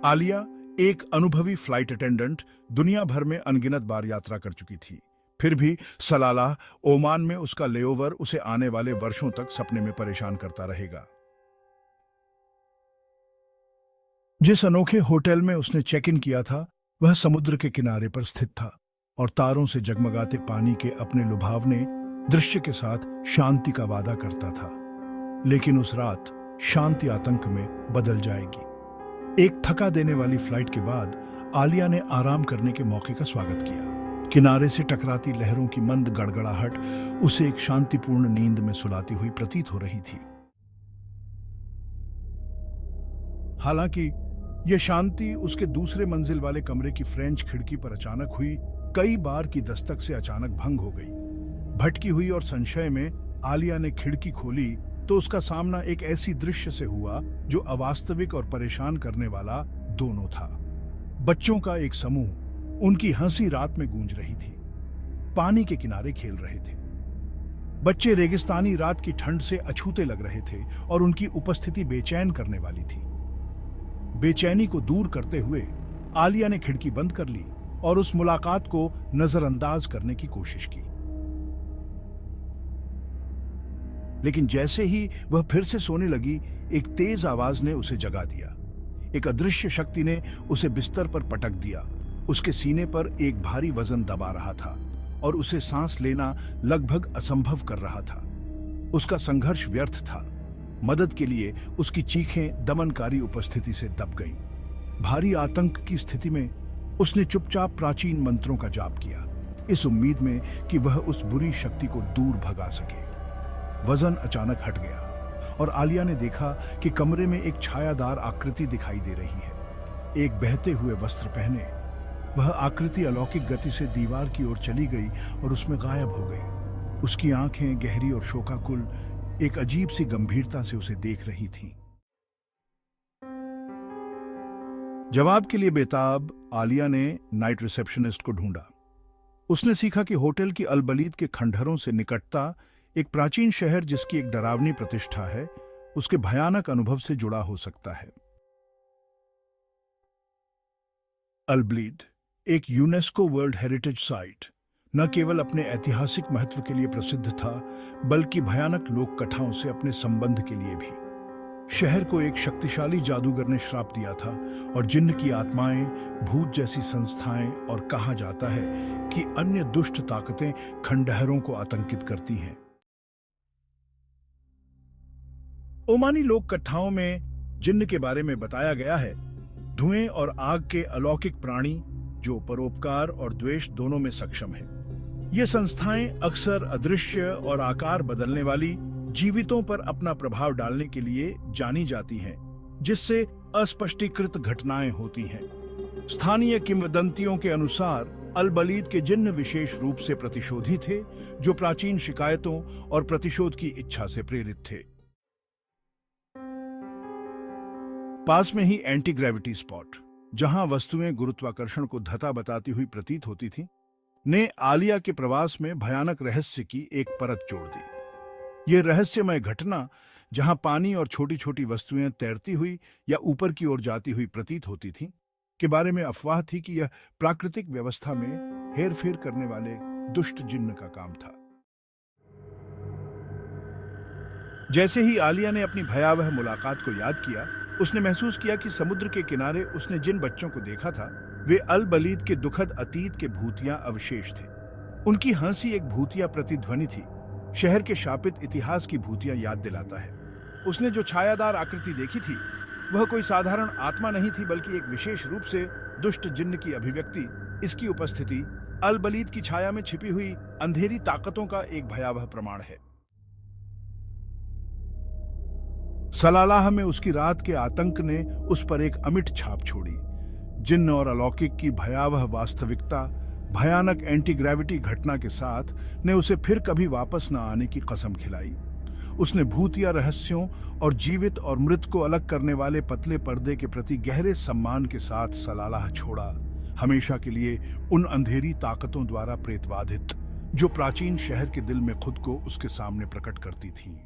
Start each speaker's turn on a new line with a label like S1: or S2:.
S1: आलिया, एक अनुभवी flight attendant, दुनिया भर में अनगिनत बार यात्रा कर चुकी थी। फिर भी सलालाह, ओमान में उसका लेओवर उसे आने वाले वर्षों तक सपने में परेशान करता रहेगा। जिस अनोखे होटल में उसने चेक इन किया था, वह समुद्र के किनारे पर स्थित था और तारों से जगमगाते पानी के अपने लुभावने दृश्य के साथ शांति का वादा करता था। लेकिन उस रात शांति आतंक में बदल जाएगी। एक थका देने वाली फ्लाइट के बाद आलिया ने आराम करने के मौके का स्वागत किया। किनारे से टकराती लहरों की मंद गड़गड़ाहट उसे एक शांतिपूर्ण नींद में सुलाती हुई प्रतीत हो रही थी। हालांकि यह शांति उसके दूसरे मंजिल वाले कमरे की फ्रेंच खिड़की पर अचानक हुई कई बार की दस्तक से अचानक भंग हो गई। भटकी हुई और संशय में आलिया ने खिड़की खोली तो उसका सामना एक ऐसी दृश्य से हुआ जो अवास्तविक और परेशान करने वाला दोनों था। बच्चों का एक समूह, उनकी हंसी रात में गूंज रही थी, पानी के किनारे खेल रहे थे। बच्चे रेगिस्तानी रात की ठंड से अछूते लग रहे थे और उनकी उपस्थिति बेचैन करने वाली थी। बेचैनी को दूर करते हुए आलिया ने खिड़की बंद कर ली और उस मुलाकात को नजरअंदाज करने की कोशिश की। लेकिन जैसे ही वह फिर से सोने लगी, एक तेज आवाज ने उसे जगा दिया। एक अदृश्य शक्ति ने उसे बिस्तर पर पटक दिया। उसके सीने पर एक भारी वजन दबा रहा था और उसे सांस लेना लगभग असंभव कर रहा था। उसका संघर्ष व्यर्थ था। मदद के लिए उसकी चीखें दमनकारी उपस्थिति से दब गईं। भारी आतंक की स्थिति में उसने चुपचाप प्राचीन मंत्रों का जाप किया, इस उम्मीद में कि वह उस बुरी शक्ति को दूर भगा सके। वजन अचानक हट गया और आलिया ने देखा कि कमरे में एक छायादार आकृति दिखाई दे रही है। एक बहते हुए वस्त्र पहने वह आकृति अलौकिक गति से दीवार की ओर चली गई और उसमें गायब हो गई। उसकी आंखें गहरी और शोकाकुल एक अजीब सी गंभीरता से उसे देख रही थीं। जवाब के लिए बेताब आलिया ने नाइट रिसेप्शनिस्ट को ढूंढा। उसने सीखा कि होटल की अलबलीद के खंडहरों से निकटता एक प्राचीन शहर जिसकी एक डरावनी प्रतिष्ठा है, उसके भयानक अनुभव से जुड़ा हो सकता है। अलबलीद एक यूनेस्को वर्ल्ड हेरिटेज साइट न केवल अपने ऐतिहासिक महत्व के लिए प्रसिद्ध था, बल्कि भयानक लोक कथाओं से अपने संबंध के लिए भी। शहर को एक शक्तिशाली जादूगर ने श्राप दिया था और जिन्न की आत्माएं, भूत जैसी संस्थाएं और कहा जाता है कि अन्य दुष्ट ताकतें खंडहरों को आतंकित करती हैं। ओमानी लोक कथाओं में जिन्न के बारे में बताया गया है, धुएं और आग के अलौकिक प्राणी जो परोपकार और द्वेष दोनों में सक्षम हैं। ये संस्थाएं अक्सर अदृश्य और आकार बदलने वाली जीवितों पर अपना प्रभाव डालने के लिए जानी जाती हैं, जिससे अस्पष्टीकृत घटनाएं होती हैं। स्थानीय किंवदंतियों के अनुसार अलबलीद के जिन्न विशेष रूप से प्रतिशोधी थे, जो प्राचीन शिकायतों और प्रतिशोध की इच्छा से प्रेरित थे। पास में ही एंटी ग्रेविटी स्पॉट, जहां वस्तुएं गुरुत्वाकर्षण को धता बताती हुई प्रतीत होती थीं, ने आलिया के प्रवास में भयानक रहस्य की एक परत जोड़ दी। यह रहस्यमय घटना, जहां पानी और छोटी छोटी वस्तुएं तैरती हुई या ऊपर की ओर जाती हुई प्रतीत होती थीं, के बारे में अफवाह थी कि यह प्राकृतिक व्यवस्था में हेरफेर करने वाले दुष्ट जिन्न का काम था। जैसे ही आलिया ने अपनी भयावह मुलाकात को याद किया, उसने महसूस किया कि समुद्र के किनारे उसने जिन बच्चों को देखा था, वे अलबलीद के दुखद अतीत के भूतिया अवशेष थे। उनकी हंसी एक भूतिया प्रतिध्वनि थी, शहर के शापित इतिहास की भूतिया याद दिलाता है। उसने जो छायादार आकृति देखी थी, वह कोई साधारण आत्मा नहीं थी, बल्कि एक विशेष रूप से दुष्ट जिन्न की अभिव्यक्ति। इसकी उपस्थिति अलबलीद की छाया में छिपी हुई अंधेरी ताकतों का एक भयावह प्रमाण है। सलालाह में उसकी रात के आतंक ने उस पर एक अमिट छाप छोड़ी। जिन्न और अलौकिक की भयावह वास्तविकता, भयानक एंटी ग्रेविटी घटना के साथ ने उसे फिर कभी वापस न आने की कसम खिलाई। उसने भूतिया रहस्यों और जीवित और मृत को अलग करने वाले पतले पर्दे के प्रति गहरे सम्मान के साथ सलालाह छोड़ा, हमेशा के लिए उन अंधेरी ताकतों द्वारा प्रेतवाधित, जो प्राचीन शहर के दिल में खुद को उसके सामने प्रकट करती थीं।